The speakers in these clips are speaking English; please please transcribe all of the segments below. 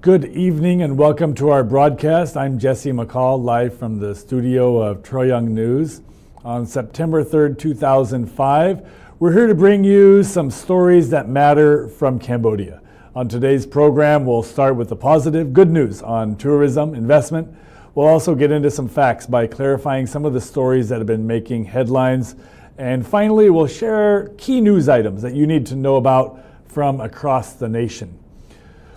Good evening and welcome to our broadcast. I'm Jesse McCall, live from the studio of Troy Young News. On September 3rd, 2005, we're here to bring you some stories that matter from Cambodia. On today's program, we'll start with the positive, good news on tourism, investment. We'll also get into some facts by clarifying some of the stories that have been making headlines. And finally, we'll share key news items that you need to know about from across the nation.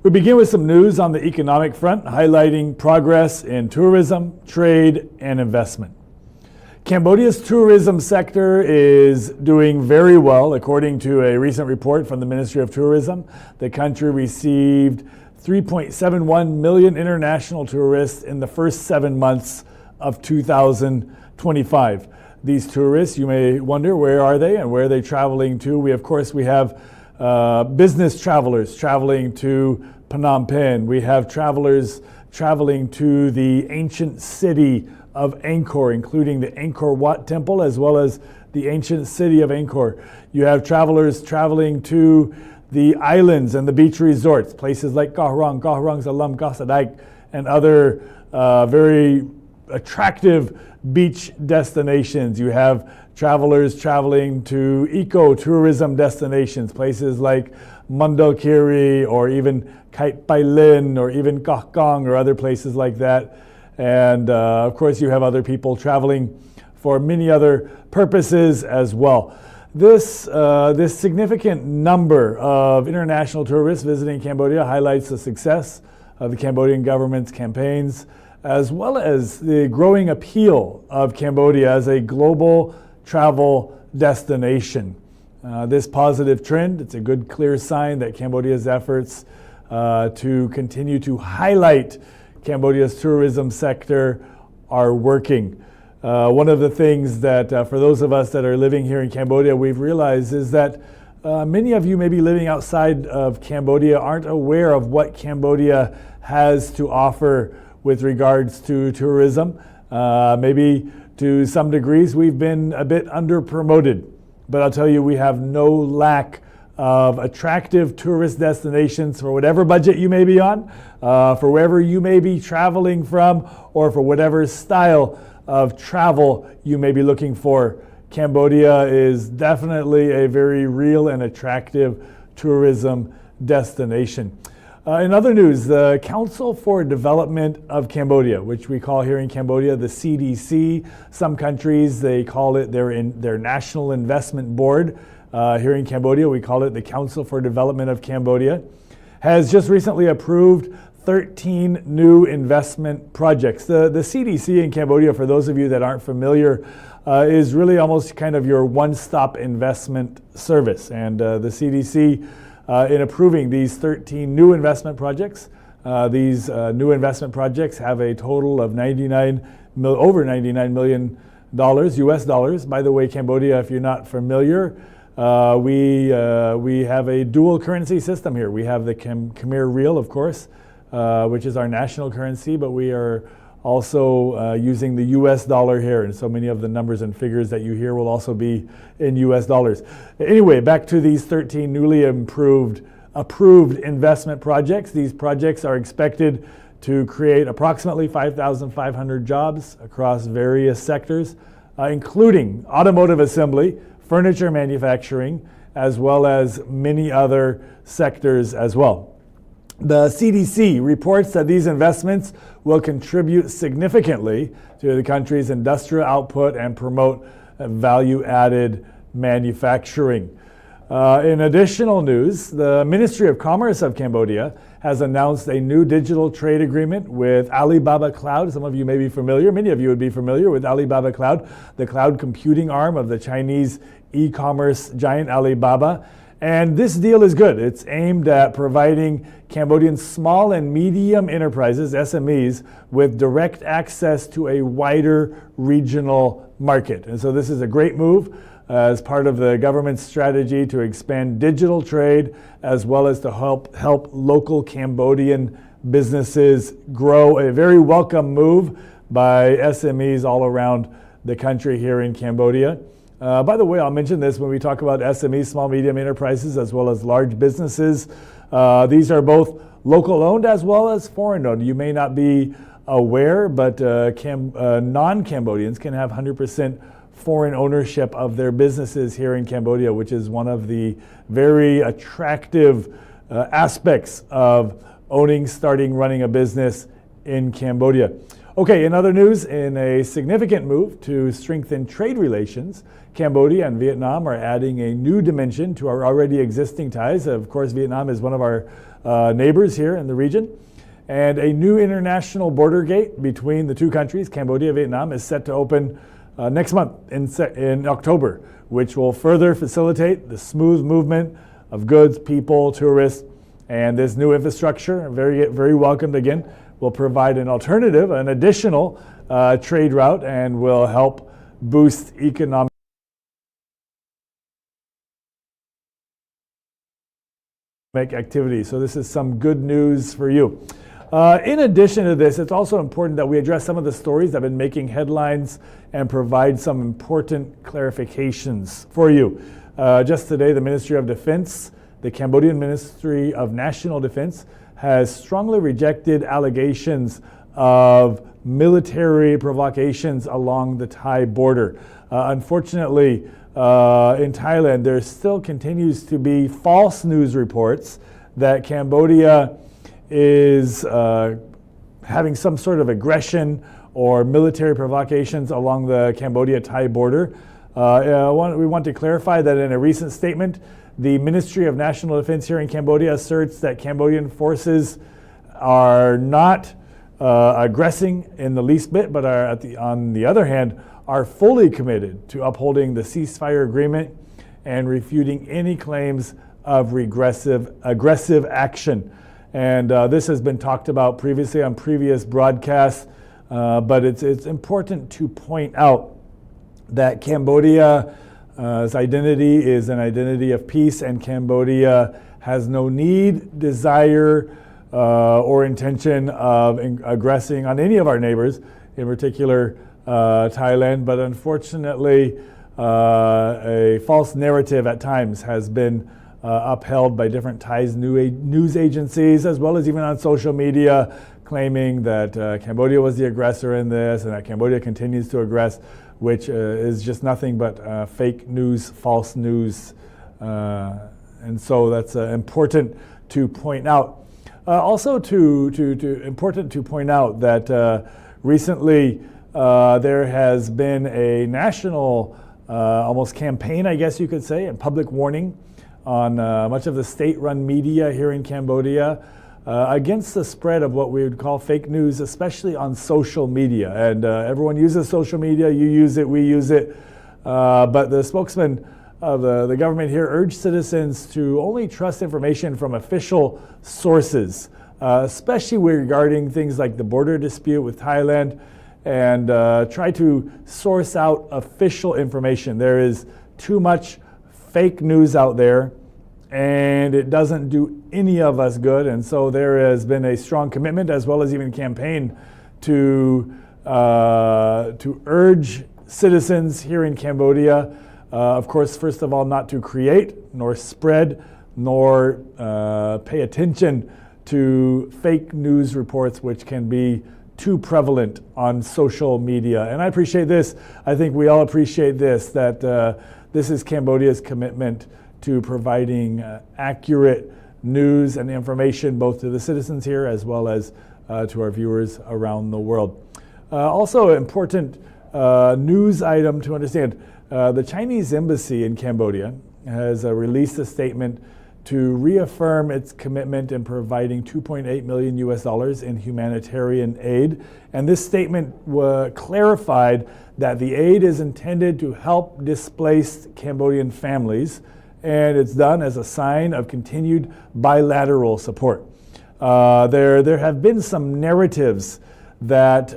We begin with some news on the economic front, highlighting progress in tourism, trade, and investment. Cambodia's tourism sector is doing very well, according to a recent report from the Ministry of Tourism. The country received 3.71 million international tourists in the first 7 months of 2025. These tourists, you may wonder, where are they and where are they traveling to? We have business travelers traveling to Phnom Penh. We have travelers traveling to the ancient city of Angkor, including the Angkor Wat Temple, as well as the ancient city of Angkor. You have travelers traveling to the islands and the beach resorts, places like Koh Rong, Salam, Koh Sadak, and other very attractive beach destinations. You have travelers traveling to eco-tourism destinations, places like Mandalkiri or even Kait Pai Lin or even Koh Kong or other places like that. And of course, you have other people traveling for many other purposes as well. This significant number of international tourists visiting Cambodia highlights the success of the Cambodian government's campaigns, as well as the growing appeal of Cambodia as a global travel destination. This positive trend, it's a good, clear sign that Cambodia's efforts to continue to highlight Cambodia's tourism sector are working. One of the things that for those of us that are living here in Cambodia, we've realized is that many of you maybe living outside of Cambodia aren't aware of what Cambodia has to offer with regards to tourism. Maybe to some degrees we've been a bit under-promoted, but I'll tell you, we have no lack of attractive tourist destinations for whatever budget you may be on, for wherever you may be traveling from, or for whatever style of travel you may be looking for. Cambodia is definitely a very real and attractive tourism destination. In other news, the Council for Development of Cambodia, which we call here in Cambodia the CDC, some countries they call it their National Investment Board. Here in Cambodia, we call it the Council for Development of Cambodia, has just recently approved 13 new investment projects. The CDC in Cambodia, for those of you that aren't familiar, is really almost kind of your one-stop investment service. And the CDC, in approving these 13 new investment projects, these new investment projects have a total of over $99 million US dollars. By the way, Cambodia, if you're not familiar, we have a dual currency system here. We have the Khmer Real, of course, which is our national currency, but we are also using the US dollar here, and so many of the numbers and figures that you hear will also be in US dollars. Anyway, back to these 13 newly approved investment projects. These projects are expected to create approximately 5,500 jobs across various sectors, including automotive assembly, furniture manufacturing, as well as many other sectors as well. The CDC reports that these investments will contribute significantly to the country's industrial output and promote value-added manufacturing. In additional news, the Ministry of Commerce of Cambodia has announced a new digital trade agreement with Alibaba Cloud. Some of you may be familiar, many of you would be familiar with Alibaba Cloud, the cloud computing arm of the Chinese e-commerce giant Alibaba. And this deal is good. It's aimed at providing Cambodian small and medium enterprises, SMEs, with direct access to a wider regional market. And so this is a great move as part of the government's strategy to expand digital trade, as well as to help local Cambodian businesses grow. A very welcome move by SMEs all around the country here in Cambodia. By the way, I'll mention this when we talk about SMEs, small, medium enterprises, as well as large businesses. These are both local owned as well as foreign owned. You may not be aware, but non-Cambodians can have 100% foreign ownership of their businesses here in Cambodia, which is one of the very attractive aspects of owning, starting, running a business in Cambodia. Okay, in other news, in a significant move to strengthen trade relations, Cambodia and Vietnam are adding a new dimension to our already existing ties. Of course, Vietnam is one of our neighbors here in the region. And a new international border gate between the two countries, Cambodia and Vietnam, is set to open next month in October, which will further facilitate the smooth movement of goods, people, tourists, and this new infrastructure, very welcomed again, will provide an alternative, an additional trade route, and will help boost economic activity. So this is some good news for you. In addition to this, it's also important that we address some of the stories that have been making headlines and provide some important clarifications for you. Just today, the Ministry of Defense, the Cambodian Ministry of National Defense, has strongly rejected allegations of military provocations along the Thai border. Unfortunately, in Thailand, there still continues to be false news reports that Cambodia is having some sort of aggression or military provocations along the Cambodia-Thai border. We want to clarify that in a recent statement, the Ministry of National Defense here in Cambodia asserts that Cambodian forces are not aggressing in the least bit, but are on the other hand, are fully committed to upholding the ceasefire agreement and refuting any claims of aggressive action. And this has been talked about previously on previous broadcasts, but it's important to point out that Cambodia's identity is an identity of peace, and Cambodia has no need, desire, or intention of aggressing on any of our neighbors, in particular Thailand. But unfortunately, a false narrative at times has been upheld by different Thai news agencies, as well as even on social media, claiming that Cambodia was the aggressor in this and that Cambodia continues to aggress, which is just nothing but fake news, false news. And so that's important to point out. Also important to point out that recently there has been a national almost campaign, I guess you could say, and public warning on much of the state-run media here in Cambodia against the spread of what we would call fake news, especially on social media. And everyone uses social media, you use it, we use it. But the spokesman of the government here urged citizens to only trust information from official sources, especially regarding things like the border dispute with Thailand, and try to source out official information. There is too much fake news out there, and it doesn't do any of us good. And so there has been a strong commitment, as well as even campaign, to urge citizens here in Cambodia, of course, first of all, not to create, nor spread, nor pay attention to fake news reports, which can be too prevalent on social media. And I appreciate this. I think we all appreciate this, that this is Cambodia's commitment to providing accurate news and information both to the citizens here as well as to our viewers around the world. Also, important news item to understand, the Chinese embassy in Cambodia has released a statement to reaffirm its commitment in providing $2.8 million in humanitarian aid. And this statement clarified that the aid is intended to help displaced Cambodian families, and it's done as a sign of continued bilateral support. There have been some narratives that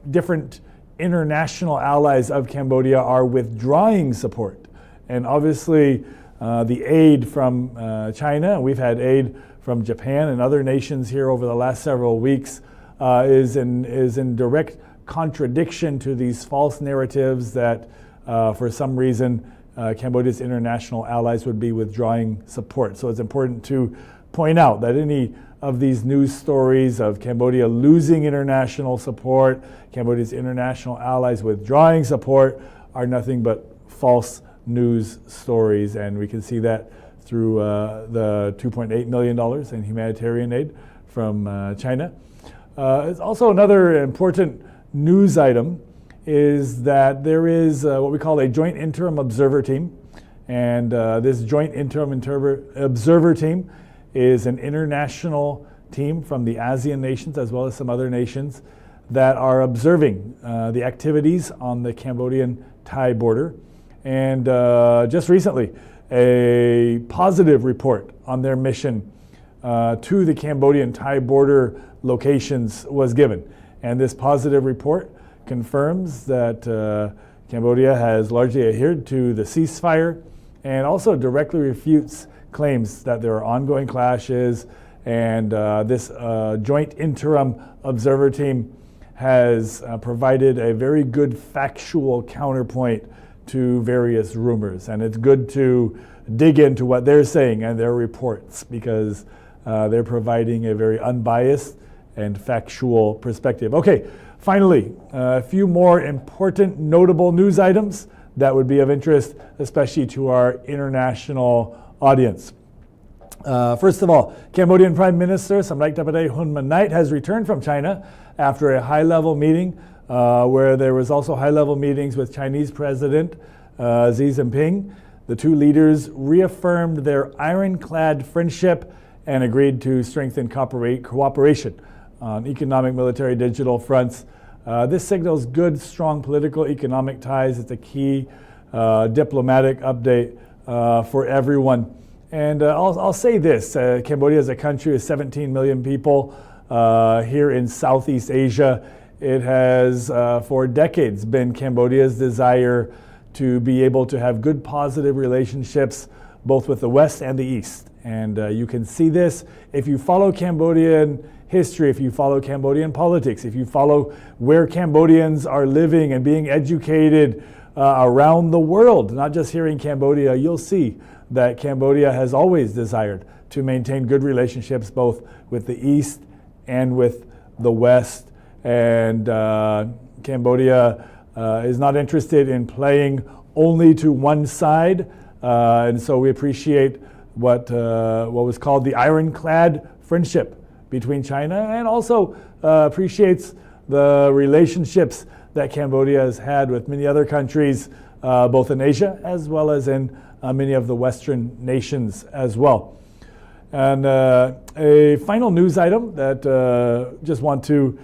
different international allies of Cambodia are withdrawing support. And obviously, the aid from China, we've had aid from Japan and other nations here over the last several weeks, is in direct contradiction to these false narratives that for some reason, Cambodia's international allies would be withdrawing support. So it's important to point out that any of these news stories of Cambodia losing international support, Cambodia's international allies withdrawing support, are nothing but false news stories. And we can see that through the $2.8 million in humanitarian aid from China. It's also another important news item is that there is what we call a joint interim observer team. And this joint interim observer team is an international team from the ASEAN nations as well as some other nations that are observing the activities on the Cambodian-Thai border. And just recently, a positive report on their mission to the Cambodian-Thai border locations was given. And this positive report confirms that Cambodia has largely adhered to the ceasefire and also directly refutes claims that there are ongoing clashes. And this joint interim observer team has provided a very good factual counterpoint to various rumors. And it's good to dig into what they're saying and their reports because they're providing a very unbiased and factual perspective. Okay, finally, a few more important notable news items that would be of interest, especially to our international audience. First of all, Cambodian Prime Minister Samdech Tapatay Hun Manait has returned from China after a high-level meeting where there was also high-level meetings with Chinese President Xi Jinping. The two leaders reaffirmed their ironclad friendship and agreed to strengthen cooperation on economic, military, digital fronts. This signals good, strong political, economic ties. It's a key diplomatic update for everyone. And I'll say this, Cambodia is a country with 17 million people here in Southeast Asia. It has for decades been Cambodia's desire to be able to have good positive relationships both with the West and the East. And you can see this if you follow Cambodian history, if you follow Cambodian politics, if you follow where Cambodians are living and being educated around the world, not just here in Cambodia, you'll see that Cambodia has always desired to maintain good relationships both with the East and with the West. And Cambodia is not interested in playing only to one side. And so we appreciate what was called the ironclad friendship between China, and also appreciates the relationships that Cambodia has had with many other countries, both in Asia as well as in many of the Western nations as well. And a final news item that just want to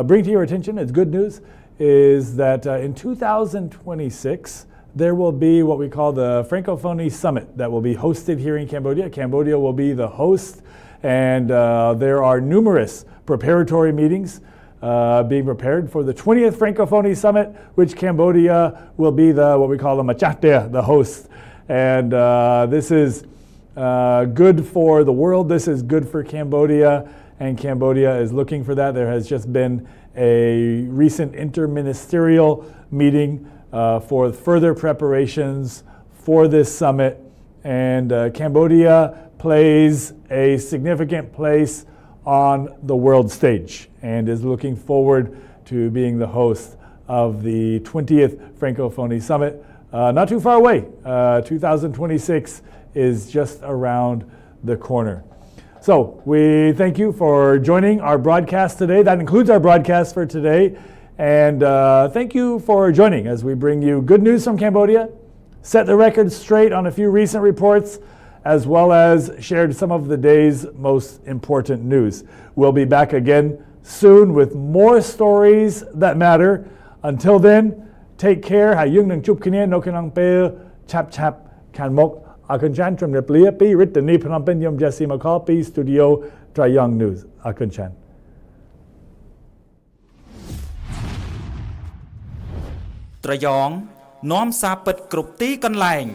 bring to your attention, it's good news, is that in 2026, there will be what we call the Francophonie Summit that will be hosted here in Cambodia. Cambodia will be the host, and there are numerous preparatory meetings being prepared for the 20th Francophonie Summit, which Cambodia will be what we call the Machate, the host. And this is good for the world. This is good for Cambodia, and Cambodia is looking for that. There has just been a recent interministerial meeting for further preparations for this summit. And Cambodia plays a significant place on the world stage and is looking forward to being the host of the 20th Francophonie Summit. Not too far away. 2026 is just around the corner. So we thank you for joining our broadcast today. That includes our broadcast for today. And thank you for joining as we bring you good news from Cambodia, set the record straight on a few recent reports, as well as shared some of the day's most important news. We'll be back again soon with more stories that matter. Until then, take care. ហើយយើងនឹងជួបគ្នានៅក្នុងពេលឆាប់ៗខាងមុខអរគុណច្រើនជំរាបលាពីរដ្ឋធានីភ្នំពេញខ្ញុំ Jesse McCall ពី Studio Trayong News អរគុណច្រើន ត្រយងនាំសារពិតគ្រប់ទីកន្លែង